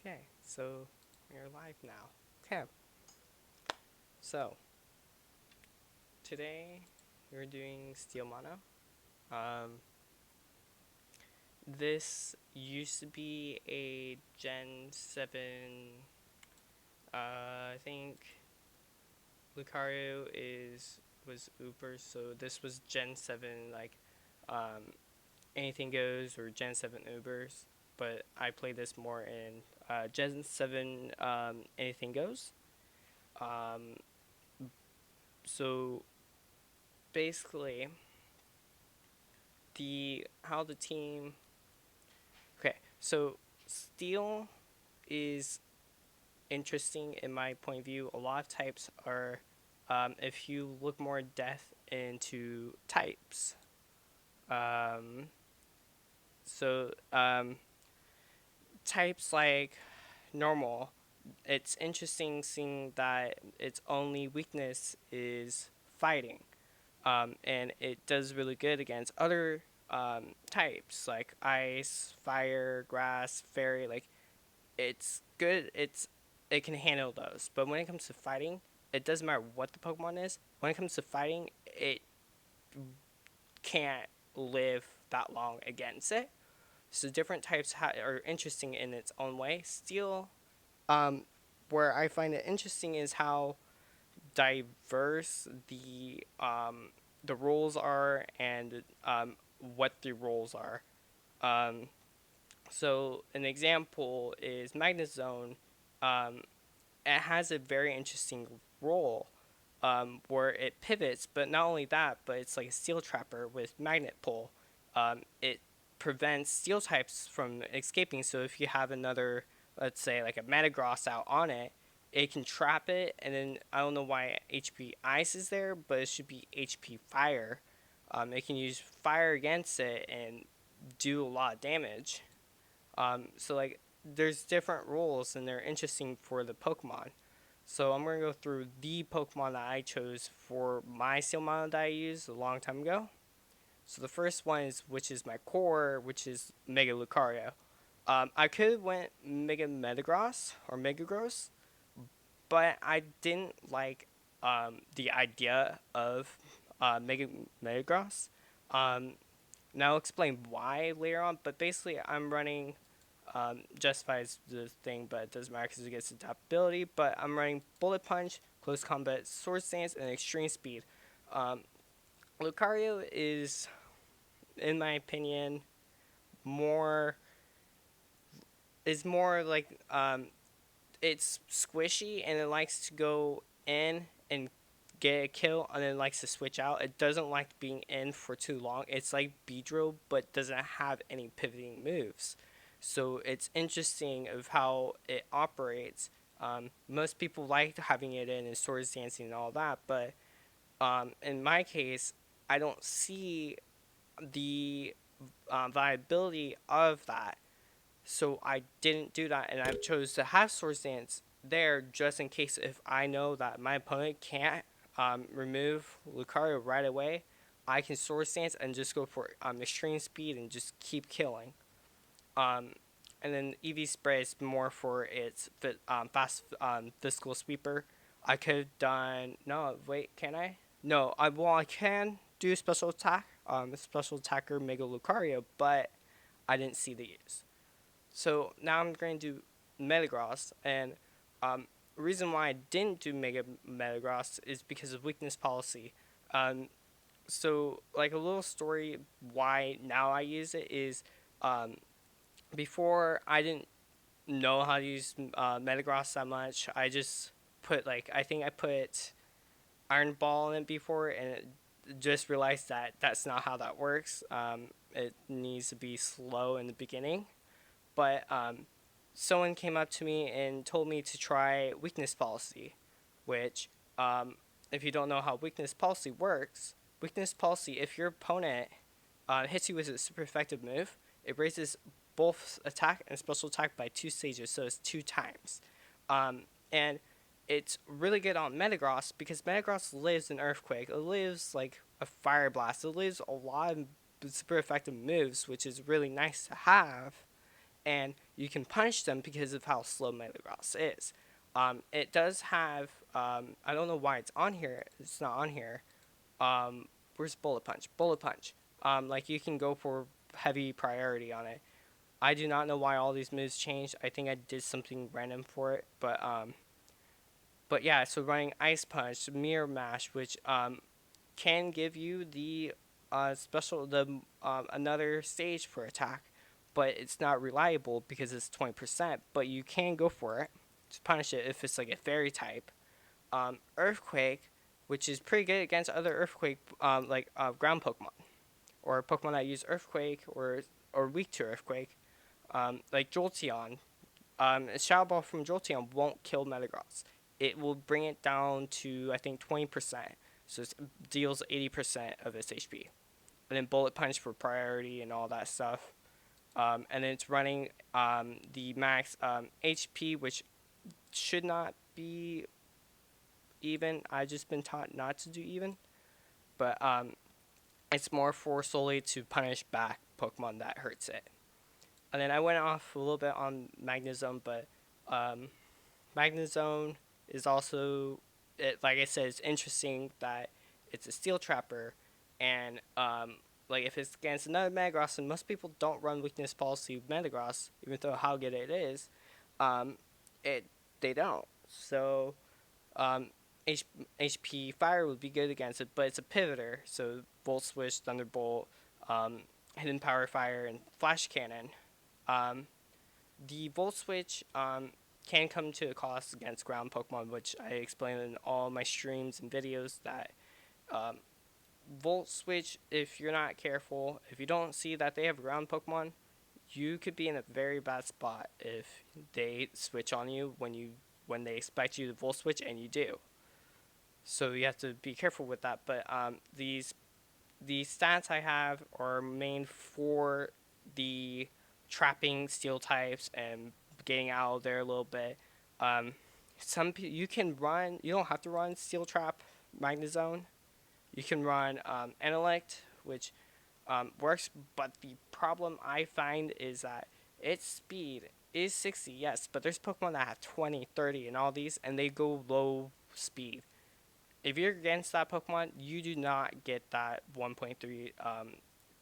Okay, so we're live now. Okay, so today we're doing Steel Mono. Um, this used to be a Gen 7. I think Lucario was Uber, so this was Gen 7, like um, anything goes, or Gen 7 Ubers. But I played this more in Gen 7 anything goes. Um, so basically, the how the team. Okay, so steel is interesting in my point of view. A lot of types are, if you look more in depth into types. Um, so types like normal. It's interesting seeing that its only weakness is fighting. And it does really good against other types like ice, fire, grass, fairy. Like it's good. It can handle those. But when it comes to fighting, it doesn't matter what the Pokemon is. When it comes to fighting, it can't live that long against it. So different types are interesting in its own way. Steel, um, where I find it interesting is how diverse the rules are and what the rules are. Um, so an example is Magnezone. Um, it has a very interesting role where it pivots, but not only that, but it's like a steel trapper with magnet pull. It prevents steel types from escaping. So if you have another, let's say like a Metagross out on it, it can trap it, and then I don't know why HP Ice is there, but it should be HP Fire. It can use fire against it and do a lot of damage. So like there's different rules and they're interesting for the Pokemon. So I'm gonna go through the Pokemon that I chose for my Steel Mono that I used a long time ago. So the first one is which is my core, which is Mega Lucario. I could have went Mega Metagross or Megagross, but I didn't like the idea of Mega Metagross. Um, Now I'll explain why later on, but basically I'm running justifies the thing, but it doesn't matter because it gets adaptability. But I'm running Bullet Punch, Close Combat, Sword Stance, and Extreme Speed. Um, Lucario is, in my opinion, more more like it's squishy and it likes to go in and get a kill and then likes to switch out. It doesn't like being in for too long. It's like Beedrill but doesn't have any pivoting moves. So it's interesting of how it operates. Most people like having it in and swords dancing and all that, but in my case, I don't see the viability of that. So I didn't do that, and I chose to have Swords Dance there just in case if I know that my opponent can't remove Lucario right away, I can Swords Dance and just go for extreme speed and just keep killing. Um, and then EV Spray is more for its fast physical sweeper. I could have done no wait, can I? No, I can do special attack, special attacker Mega Lucario, but I didn't see the use. So now I'm going to do Metagross, and the reason why I didn't do Mega Metagross is because of weakness policy. Um, so like a little story why now I use it is um, before I didn't know how to use Metagross that much. I just put like I think I put Iron Ball in it before, and it just realized that that's not how that works. It needs to be slow in the beginning, but someone came up to me and told me to try weakness policy, which, if you don't know how weakness policy works, weakness policy, if your opponent hits you with a super effective move, it raises both attack and special attack by 2 stages, so it's 2 times. And it's really good on Metagross because Metagross lives in Earthquake. It lives like a Fire Blast. It lives a lot of super effective moves, which is really nice to have. and you can punish them because of how slow Metagross is. It does have, I don't know why it's on here. It's not on here. Where's Bullet Punch? Bullet Punch. Like you can go for heavy priority on it. I do not know why all these moves changed. I think I did something random for it, but yeah. So running Ice Punch, Meteor Mash, which can give you the special another stage for attack, but it's not reliable because it's 20%. But you can go for it to punish it if it's like a fairy type. Earthquake, which is pretty good against other Earthquake ground Pokemon or Pokemon that use Earthquake or weak to Earthquake, like Jolteon. A Shadow Ball from Jolteon won't kill Metagross. It will bring it down to I think 20%, so it deals 80% of its HP. And then Bullet Punch for priority and all that stuff. And then it's running the max HP, which should not be even. I've just been taught not to do even, but it's more for solely to punish back Pokemon that hurts it. And then I went off a little bit on Magnezone, but um, Magnezone is also, like I said, it's interesting that it's a Steel Trapper, and like if it's against another Metagross, and most people don't run Weakness Policy with Metagross, even though how good it is, um, it they don't. So um, HP Fire would be good against it, but it's a pivoter, so Volt Switch, Thunderbolt, Hidden Power Fire, and Flash Cannon. Um, the Volt Switch can come to a cost against ground Pokemon, which I explained in all my streams and videos that um, Volt Switch, if you're not careful, if you don't see that they have ground Pokemon, you could be in a very bad spot if they switch on you when they expect you to Volt Switch and you do. So you have to be careful with that. But these stats I have are main for the trapping steel types and getting out of there a little bit. You can run. You don't have to run Steel Trap Magnezone. You can run Intellect, which works, but the problem I find is that its speed is 60, yes, but there's Pokemon that have 20, 30, and all these, and they go low speed. If you're against that Pokemon, you do not get that 1.3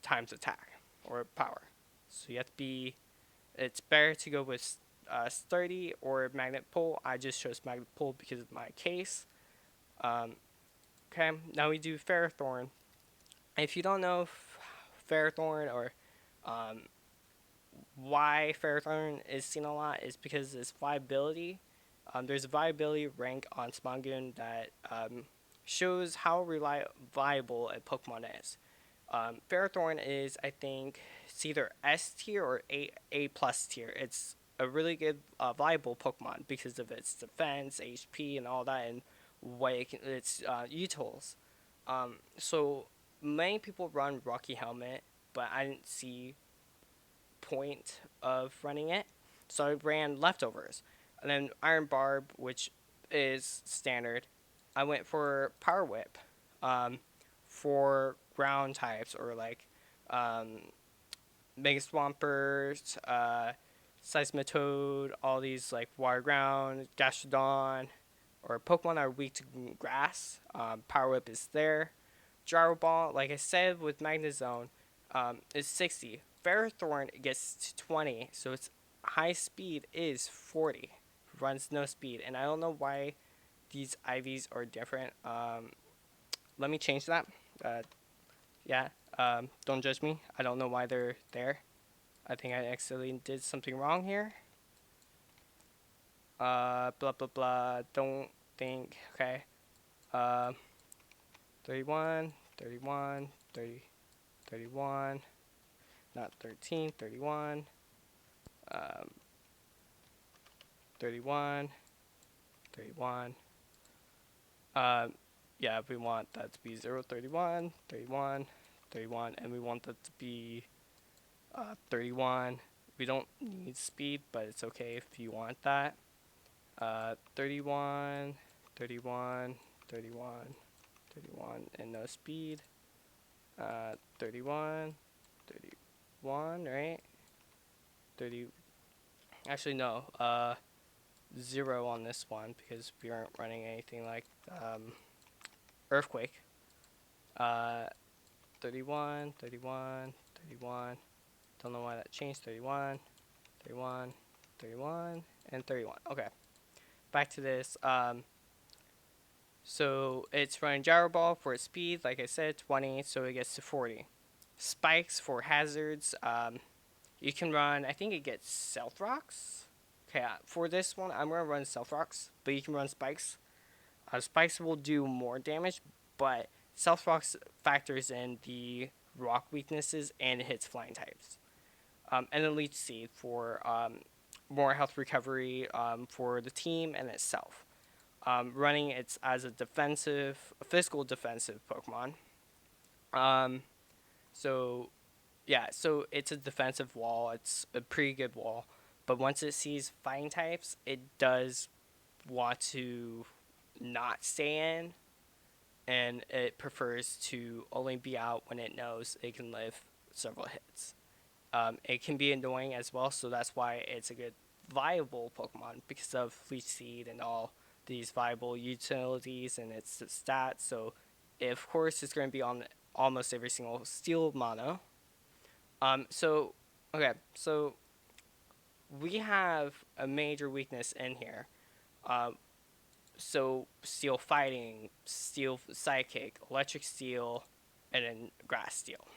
times attack or power. So you have to be. It's better to go with Sturdy or Magnet Pull. I just chose Magnet Pull because of my case. Um, okay, now we do Ferrothorn. If you don't know Ferrothorn or um, why Ferrothorn is seen a lot, is because its viability. There's a viability rank on Smongoon that shows how viable a Pokemon is. Ferrothorn is, I think, it's either S tier or A plus tier. It's a really good viable Pokemon because of its defense, HP, and all that, and its utils. So many people run Rocky Helmet, but I didn't see point of running it, so I ran Leftovers, and then Iron Barb, which is standard. I went for Power Whip, for ground types or like Mega Swampert, Seismitoad, all these like water ground, Gastrodon, or Pokemon that are weak to grass. Power Whip is there. Gyro Ball, like I said with Magnezone, is 60. Ferrothorn gets to 20, so its high speed is 40. Runs no speed, and I don't know why these IVs are different. Let me change that. Yeah, don't judge me. I don't know why they're there. I think I accidentally did something wrong here. Blah, blah, blah. Don't think. Okay. 31, 31, 30, 31. Not 13, 31. 31, 31. Yeah, we want that to be 0, 31, 31, 31, and we want that to be 31. We don't need speed, but it's okay if you want that. 31, 31, 31, 31, and no speed. 31, 31, right? 30, Actually, no. 0 on this one because we aren't running anything like Earthquake. Uh, 31, 31, 31. Don't know why that changed. 31, 31, 31, and 31. Okay, back to this. So it's running Gyro Ball for its speed, like I said, 20, so it gets to 40. Spikes for hazards. You can run, I think it gets Stealth Rocks. Okay, for this one, I'm going to run Stealth Rocks, but you can run Spikes. Spikes will do more damage, but Stealth Rocks factors in the rock weaknesses and it hits flying types. And then Leech Seed for more health recovery for the team and itself. Running it as a defensive, a physical defensive Pokemon. Um, so yeah, so it's a defensive wall. It's a pretty good wall, but once it sees fighting types, it does want to not stay in, and it prefers to only be out when it knows it can live several hits. It can be annoying as well, so that's why it's a good viable Pokemon because of Leech Seed and all these viable utilities and its stats. So, of course, it's going to be on almost every single Steel Mono. So okay, so we have a major weakness in here. Um, so Steel Fighting, Steel Psychic, Electric Steel, and then Grass Steel.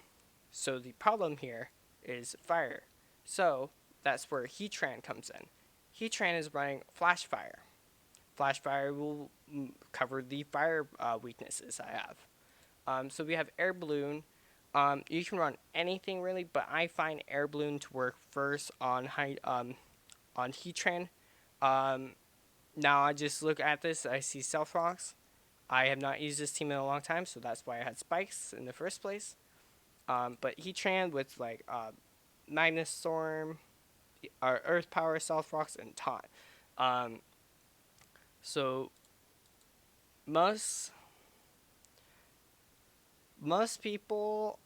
So the problem here is fire. So that's where Heatran comes in. Heatran is running Flash Fire. Flash Fire will cover the fire weaknesses I have. So we have Air Balloon. You can run anything really, but I find Air Balloon to work first on Heatran. Um, Now I just look at this, I see Stealth Rocks. I have not used this team in a long time, so that's why I had Spikes in the first place. But Heatran with like Magnus Storm, Earth Power, Stealth Rocks, and Taunt. Um, so most most people,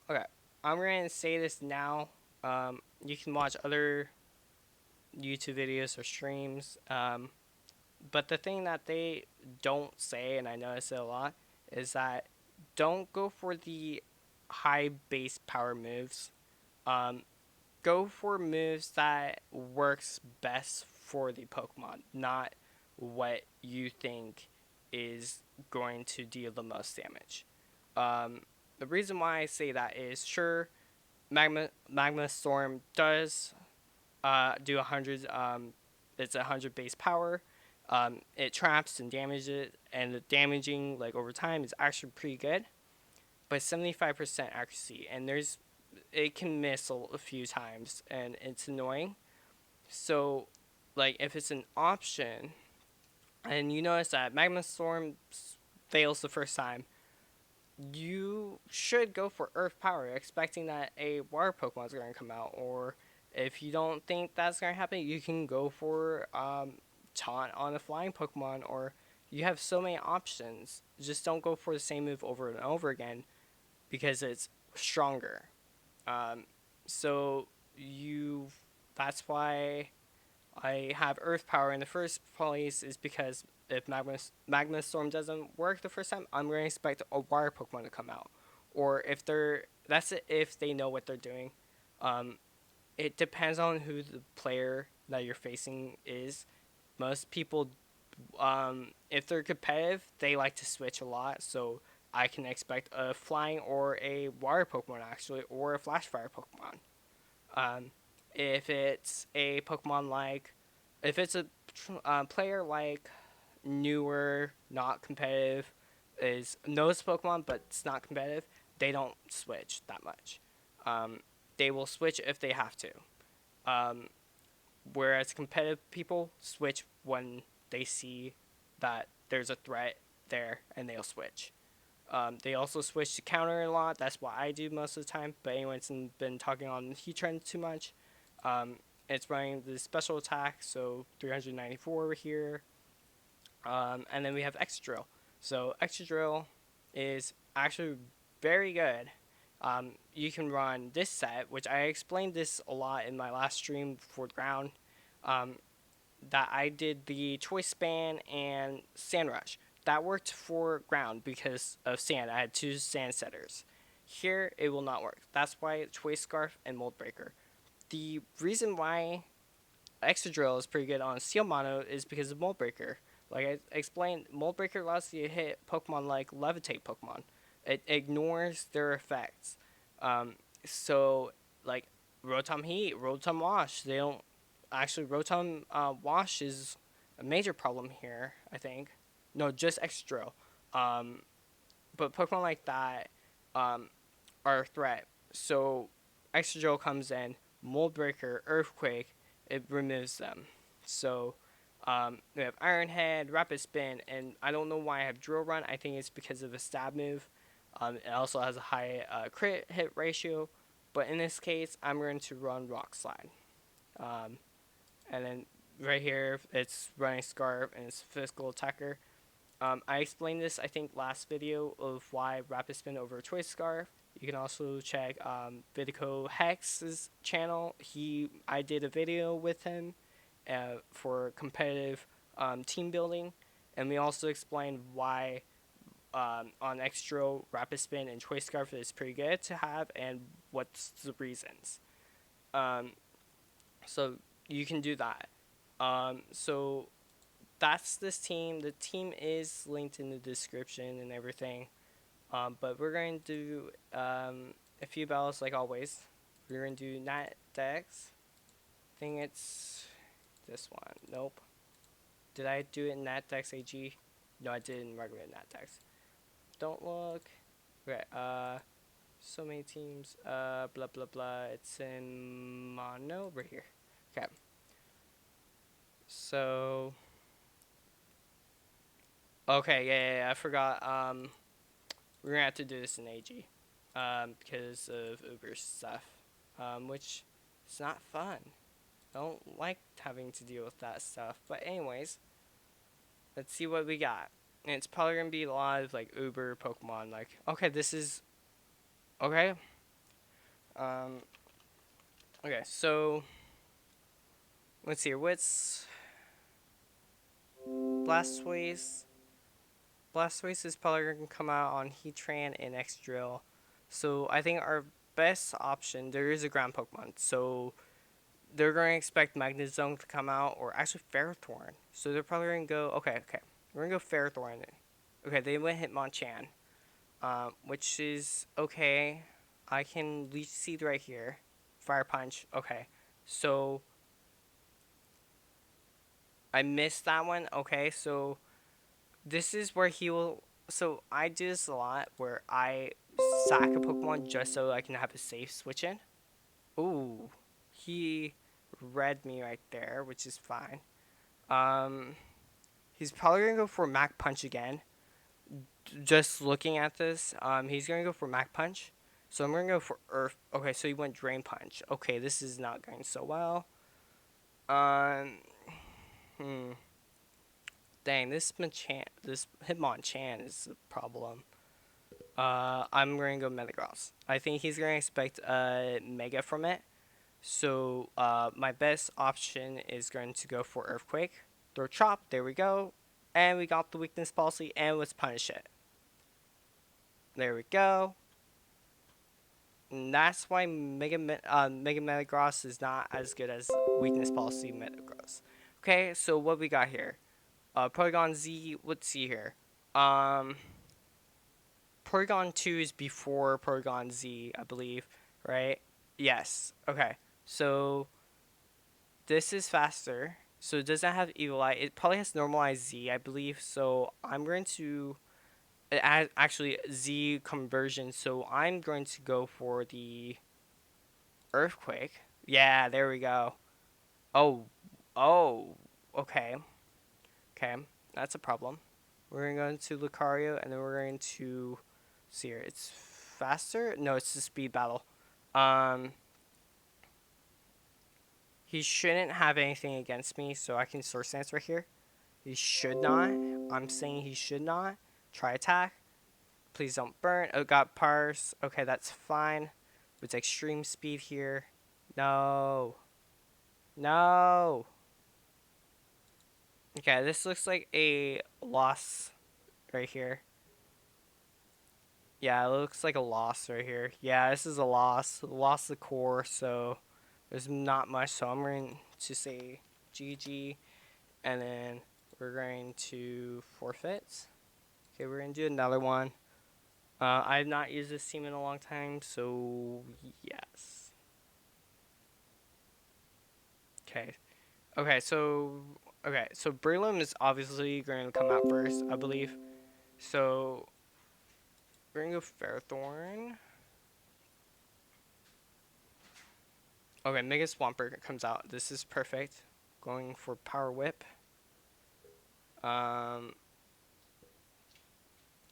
okay, I'm gonna say this now. You can watch other YouTube videos or streams. But the thing that they don't say, and I notice it a lot, is that don't go for the high base power moves. Um, Go for moves that works best for the Pokemon, not what you think is going to deal the most damage. The reason why I say that is sure, Magma Storm does do 100. It's 100 base power. It traps and damages it, and the damaging like over time is actually pretty good. But 75% accuracy, and it can miss a few times, and it's annoying. So, like if it's an option, and you notice that Magma Storm fails the first time, you should go for Earth Power, expecting that a water Pokemon is going to come out. Or if you don't think that's going to happen, you can go for Taunt on a flying Pokemon. Or you have so many options. Just don't go for the same move over and over again because it's stronger. Um, so you, that's why I have Earth Power in the first place, is because if Magma Storm doesn't work the first time, I'm going to expect a Water Pokemon to come out. Or if they're, that's it, if they know what they're doing. Um, it depends on who the player that you're facing is. Most people, if they're competitive, they like to switch a lot. So I can expect a Flying or a Water Pokemon actually, or a Flash Fire Pokemon. Um, if it's a Pokemon like, if it's a player like newer, not competitive, is knows Pokemon but it's not competitive, they don't switch that much. Um, they will switch if they have to. Um, Whereas competitive people switch when they see that there's a threat there and they'll switch. They also switch to counter a lot. That's what I do most of the time. But anyone's been talking on Heatran too much. Um, it's running the special attack, so 394 over here. And then we have Extra Drill. So Extra Drill is actually very good. You can run this set, which I explained this a lot in my last stream for ground. Um, that I did the Choice Span and Sand Rush. That worked for ground because of sand. I had two sand setters. Here, it will not work. That's why Choice Scarf and Mold Breaker. The reason why Extra Drill is pretty good on Steel Mono is because of Mold Breaker. Like I explained, Mold Breaker allows you to hit Pokemon like Levitate Pokemon. It ignores their effects. Um, so, like, Rotom Heat, Rotom Wash, they don't. Actually, Rotom Wash is a major problem here, I think. No, just Extra Drill. Um, but Pokemon like that um, are a threat. So Extra Drill comes in, Mold Breaker, Earthquake, it removes them. So we have Iron Head, Rapid Spin, and I don't know why I have Drill Run. I think it's because of the stab move. It also has a high crit hit ratio. But in this case, I'm going to run Rock Slide. Um, and then right here, it's running Scarf and it's Physical Attacker. I explained this, I think, last video of why Rapid Spin over Choice Scarf. You can also check Vidico Hex's channel. I did a video with him for competitive team building, and we also explained why on Extra Rapid Spin and Choice Scarf is pretty good to have, and what's the reasons. Um, so you can do that. So that's this team. The team is linked in the description and everything. But we're going to do a few battles like always. We're going to do NatDex. I think it's this one. Nope. Did I do it in NatDex AG? No, I did it in regular NatDex. Don't look. Okay, so many teams. Blah, blah, blah. It's in mono over here. Okay. So... Okay, yeah, I forgot. We're gonna have to do this in AG, because of Uber stuff, which is not fun. I don't like having to deal with that stuff. But anyways, let's see what we got. And it's probably gonna be a lot of like Uber Pokemon. Like, okay, this is okay. Um, okay, so let's see here. What's Blastoise? Blastoise is probably going to come out on Heatran and X-Drill. So I think our best option, there is a ground Pokemon. So they're going to expect Magnezone to come out, or actually Ferrothorn. So they're probably going to go, okay. We're going to go Ferrothorn. Okay, they went Hitmonchan, which is okay. I can Leech Seed right here. Fire Punch, okay. So I missed that one, okay. So this is where he will. So I do this a lot where I sack a Pokemon just so I can have a safe switch in. Ooh, he read me right there, which is fine. He's probably gonna go for Mac Punch again. Just looking at this, he's gonna go for Mac Punch. So I'm gonna go for Earth. Okay, so he went Drain Punch. Okay, this is not going so well. Hmm. Dang, this Hitmonchan is a problem. I'm going to go Metagross. I think he's going to expect a Mega from it. So my best option is going to go for Earthquake. Throw Chop, there we go. And we got the Weakness Policy, and let's punish it. There we go. And that's why Mega Metagross is not as good as Weakness Policy Metagross. Okay, so what we got here? Porygon Z, let's see here. Porygon 2 is before Porygon Z, I believe, right? Yes. Okay. So this is faster. So it doesn't have Evil Eye. It probably has Normalized Z, I believe. So I'm going to actually Z conversion. So I'm going to go for the Earthquake. Yeah, there we go. Oh, okay. Okay, that's a problem. We're going to go into Lucario, and then we're going to see here. It's faster? No, it's the speed battle. He shouldn't have anything against me, so I can Source Dance right here. He should not. I'm saying he should not. Try attack. Please don't burn. Oh, got parse. Okay, that's fine. With extreme speed here. No. No. Okay, this looks like a loss right here. Yeah, it looks like a loss right here. Yeah, this is a loss. Lost the core, so there's not much. So I'm going to say GG, and then we're going to forfeit. Okay, we're going to do another one. I have not used this team in a long time, so yes. Okay. Okay, so Breloom is obviously going to come out first, I believe. So we're gonna go Ferrothorn. Okay, Mega Swampert comes out. This is perfect. Going for Power Whip. Um,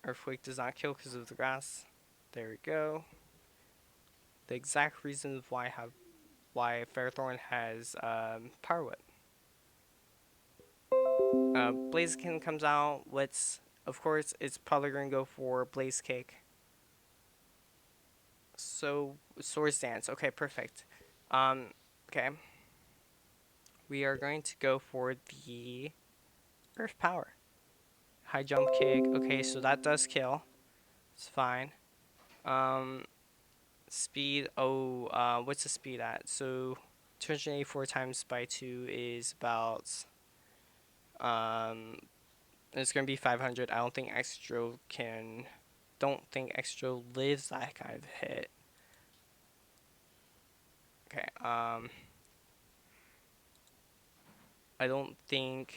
Earthquake does not kill because of the grass. There we go. The exact reasons why Ferrothorn has Power Whip. Blaziken comes out. Of course, it's probably gonna go for Blaze Kick. So Swords Dance. Okay, perfect. Okay. We are going to go for the Earth Power. High Jump Kick. Okay, so that does kill. It's fine. Speed. Oh, what's the speed at? So 284 times by 2 is about um it's gonna be 500. I don't think Extra lives that kind of hit. Okay, I don't think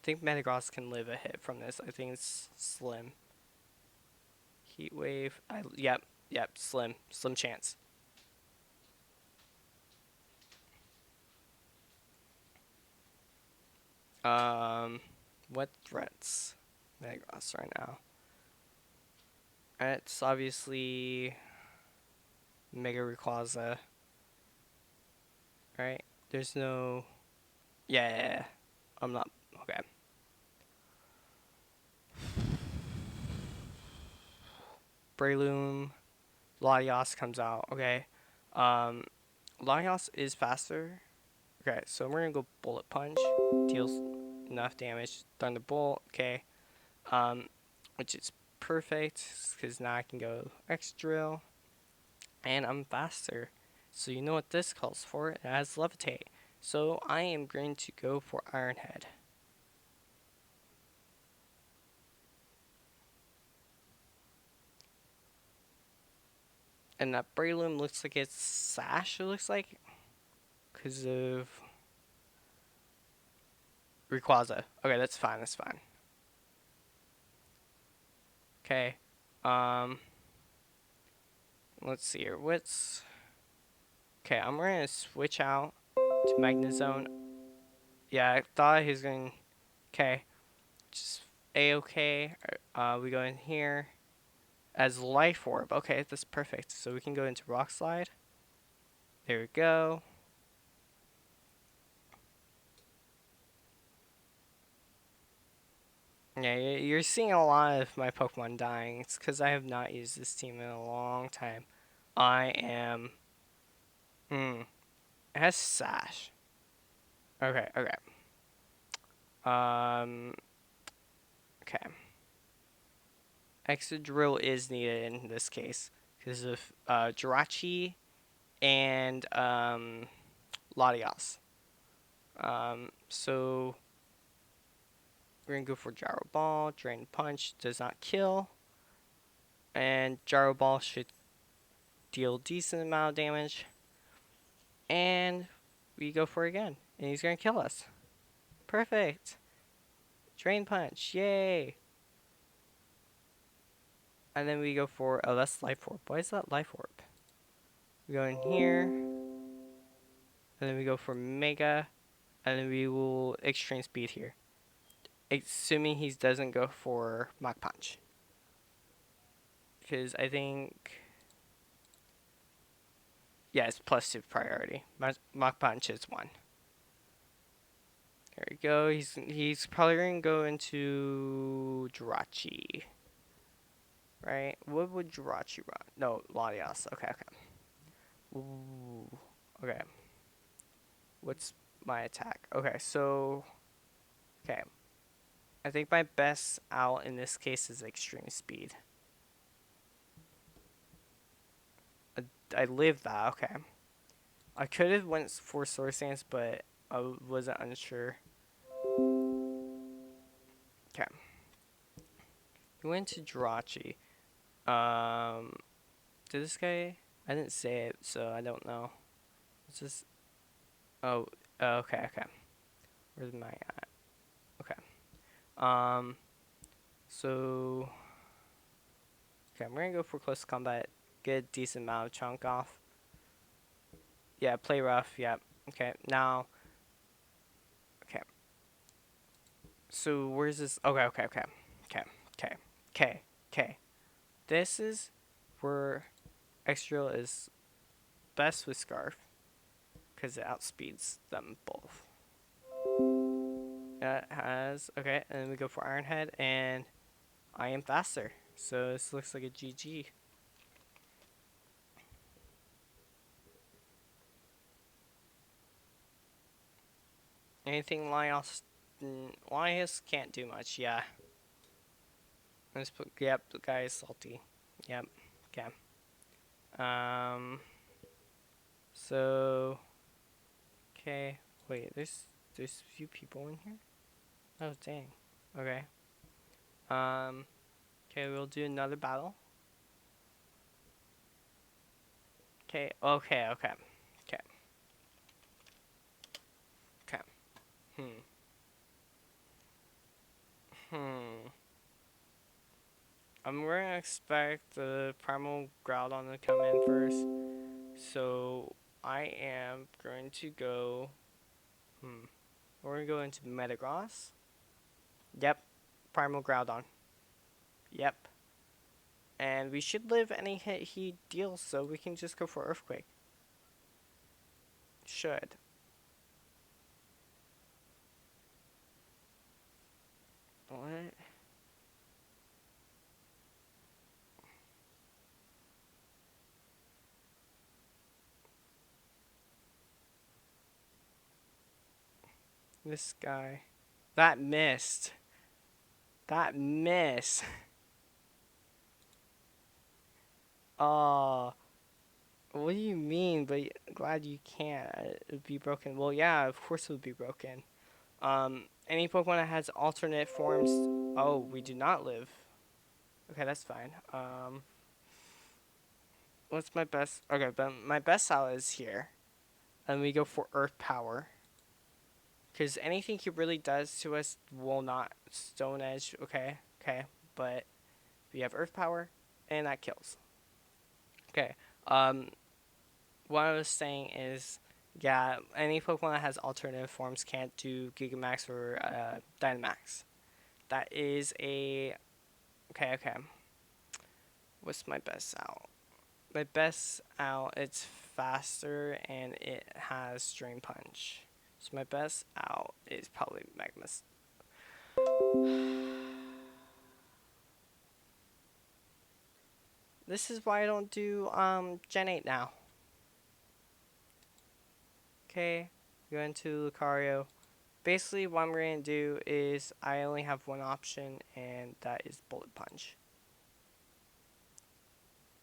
Metagross can live a hit from this. I think it's slim. Heat Wave. Yep, slim chance. What threats Metagross right now? It's obviously Mega Rayquaza, right? There's no. Yeah. I'm not. Okay. Breloom. Latios comes out. Okay. Um, Latios is faster. Okay, so we're gonna go Bullet Punch. Deals enough damage. Thunderbolt. Okay. Um, which is perfect because now I can go X-Drill, and I'm faster. So you know what this calls for? It has Levitate. So I am going to go for Iron Head. And that Breloom looks like it's Sash, it looks like. Because of Rayquaza. Okay, that's fine, that's fine. Okay. Um, let's see here. Okay, I'm going to switch out to Magnezone. Yeah, I thought he was going. Okay. Just A-okay. We go in here as Life Orb. Okay, that's perfect. So we can go into Rock Slide. There we go. Yeah, you're seeing a lot of my Pokemon dying. It's because I have not used this team in a long time. I am. It has Sash. Okay. Um. Okay. Excadrill is needed in this case because of Jirachi and Latias. So we're gonna go for Gyro Ball. Drain Punch does not kill, and Gyro Ball should deal decent amount of damage. And we go for it again, and he's gonna kill us. Perfect. Drain Punch, yay! And then we go for that's Life Orb. Why is that Life Orb? We go in here, and then we go for Mega, and then we will Extreme Speed here. Assuming he doesn't go for Mach Punch. Because I think. Yeah, it's +2 priority. Mach Punch is 1. There we go. He's probably going to go into Jirachi. Right? What would Jirachi run? No, Latias. Okay. Ooh. Okay. What's my attack? Okay, so. Okay. I think my best out in this case is extreme speed. I lived that, okay. I could have went for Source Dance, but I wasn't unsure. Okay. He went to Jirachi. Did this guy? I didn't say it, so I don't know. It's just. Oh, okay, okay. Where's my at? Okay. So. Okay, I'm gonna go for close combat. Get a decent amount of chunk off. Yeah, play rough. Yeah. Okay. Now. Okay. So where's this? Okay. Okay. Okay. Okay. Okay. Okay. Okay. This is where Extrial is best with Scarf because it outspeeds them both. It has okay, and then we go for Iron Head, and I am faster. So this looks like a GG. Anything Laios can't do much. Yeah. Let's put. Yep, the guy is salty. Yep. Okay. So. Okay. Wait. There's a few people in here. Oh dang. Okay. Okay, we'll do another battle. Okay. Okay. Okay. Okay. Okay. Hmm. Hmm. I'm going to expect the Primal Groudon to come in first. So I am going to go. We're going to go into Metagross. Yep. Primal Groudon. Yep. And we should live any hit he deals, so we can just go for Earthquake. Should. What? This guy. That missed. That miss. Oh. What do you mean? But glad you can't. It would be broken. Well, yeah, of course it would be broken. Any Pokemon that has alternate forms. Oh, we do not live. Okay, that's fine. What's my best? Okay, but my best out is here, and we go for Earth Power. Because anything he really does to us will not Stone Edge. Okay, okay, but we have Earth Power, and that kills. Okay. What I was saying is, yeah, any Pokemon that has alternative forms can't do Gigamax or Dynamax. That is a okay. Okay. What's my best out? My best out. It's faster and it has Drain Punch. So my best out is probably Magmas. This is why I don't do Gen 8 now. Okay, go into Lucario. Basically, what I'm going to do is I only have one option, and that is Bullet Punch,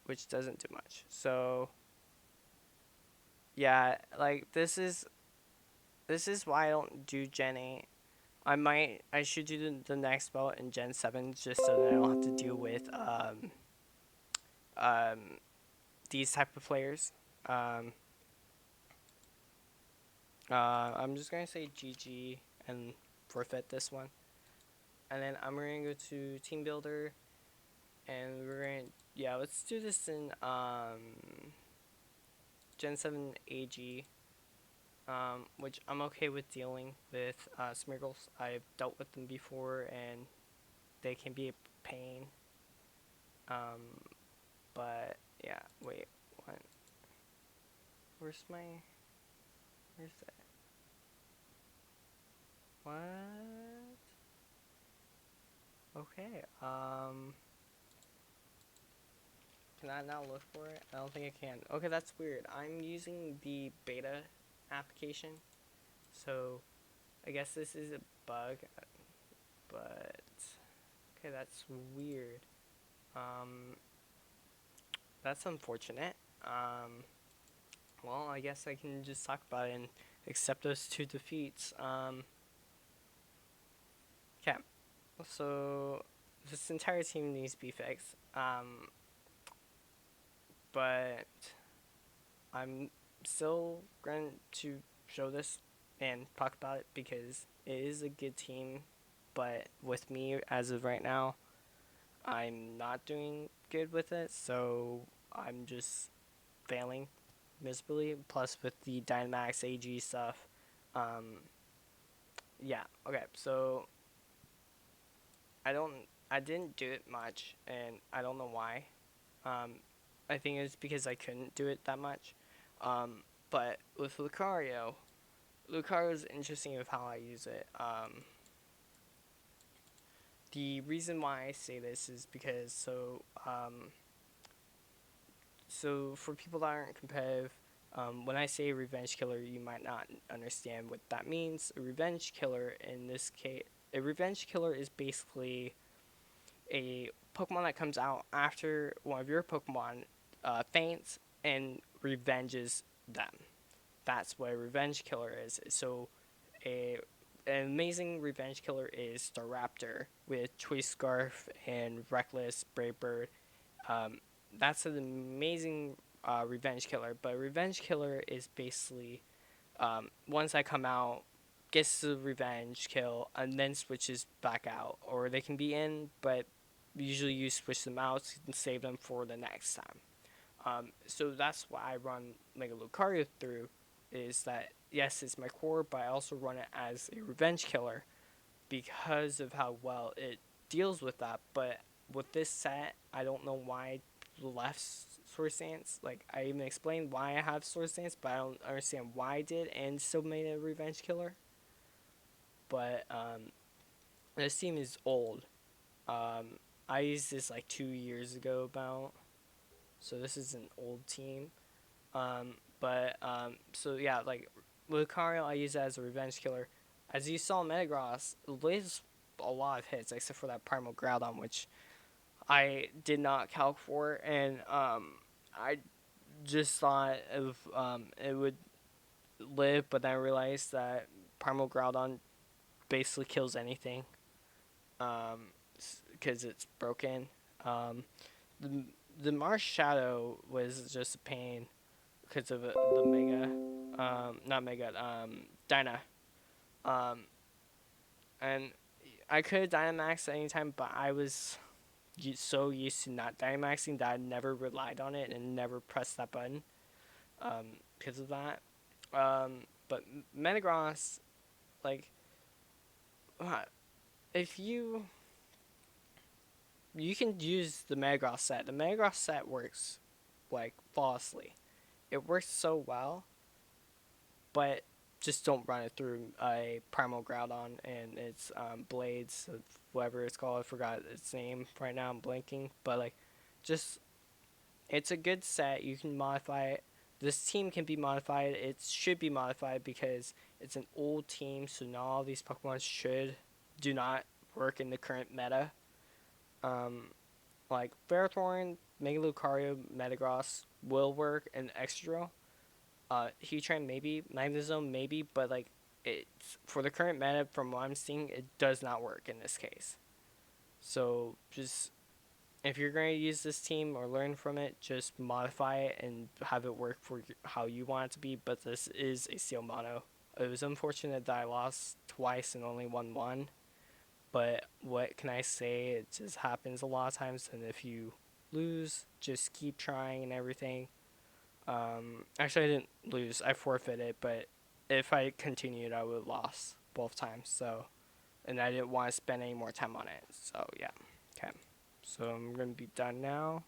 which doesn't do much. So, yeah, like this is why I don't do Gen 8. I should do the next belt in Gen 7 just so that I don't have to deal with um, these type of players. I'm just gonna say GG and forfeit this one, and then I'm gonna go to Team Builder, and we're gonna let's do this in Gen 7 AG, which I'm okay with dealing with Smeargles. I've dealt with them before, and they can be a pain. But yeah, wait, what? Where's that? What? Okay, can I now look for it? I don't think I can. Okay, that's weird. I'm using the beta application, so I guess this is a bug. but okay, that's weird. Um, that's unfortunate. Well, I guess I can just talk about it and accept those two defeats. Okay, so this entire team needs to be fixed. But I'm still going to show this and talk about it because it is a good team. But with me as of right now, I'm not doing good with it, so I'm just failing miserably. Plus, with the Dynamax AG stuff, um, yeah. Okay, so I didn't do it much, and I don't know why. Um, I think it's because I couldn't do it that much. But with Lucario is interesting with how I use it. The reason why I say this is because so for people that aren't competitive, when I say revenge killer, you might not understand what that means. A revenge killer in this case, a revenge killer is basically a Pokemon that comes out after one of your Pokemon faints and revenges them. That's what a revenge killer is. So, a an amazing revenge killer is Staraptor with Choice Scarf and Reckless Brave Bird. Um, that's an amazing revenge killer. But a revenge killer is basically ones that come out, gets the revenge kill, and then switches back out. Or they can be in, but usually you switch them out and save them for the next time. So that's why I run Mega Lucario through, is that yes, it's my core, but I also run it as a revenge killer because of how well it deals with that. But with this set, I don't know why I left Sword Stance. Like, I even explained why I have Sword Stance, but I don't understand why I did and still made it a revenge killer. But this team is old. I used this like 2 years ago about, so this is an old team. So yeah, like Lucario, I use that as a revenge killer. As you saw, Metagross lays a lot of hits, except for that Primal Groudon, which I did not calc for, and I just thought of it would live, but then I realized that Primal Groudon basically kills anything, because it's broken. The the Marsh Shadow was just a pain because of the Mega, not Mega, Dyna. Um, and I could have Dynamaxed at any time, but I was so used to not Dynamaxing that I never relied on it and never pressed that button because of that. But Metagross, like, if you can use the Metagross set. The Metagross set works like flawlessly. It works so well, but just don't run it through a Primal Groudon and its blades, whatever it's called. I forgot its name right now. I'm blanking, but like, just it's a good set. You can modify it. This team can be modified. It should be modified because it's an old team, so not all these Pokemon do not work in the current meta. Um, like Ferrothorn, Mega Lucario, Metagross will work in Extra. Heatran maybe, Magnezone maybe, but like it's for the current meta from what I'm seeing, it does not work in this case. So just if you're going to use this team or learn from it, just modify it and have it work for how you want it to be. But this is a Steel Mono. It was unfortunate that I lost twice and only won one. But what can I say? It just happens a lot of times. And if you lose, just keep trying and everything. Actually, I didn't lose. I forfeited, but if I continued, I would have lost both times. So, and I didn't want to spend any more time on it. So, yeah. Okay. So, I'm going to be done now.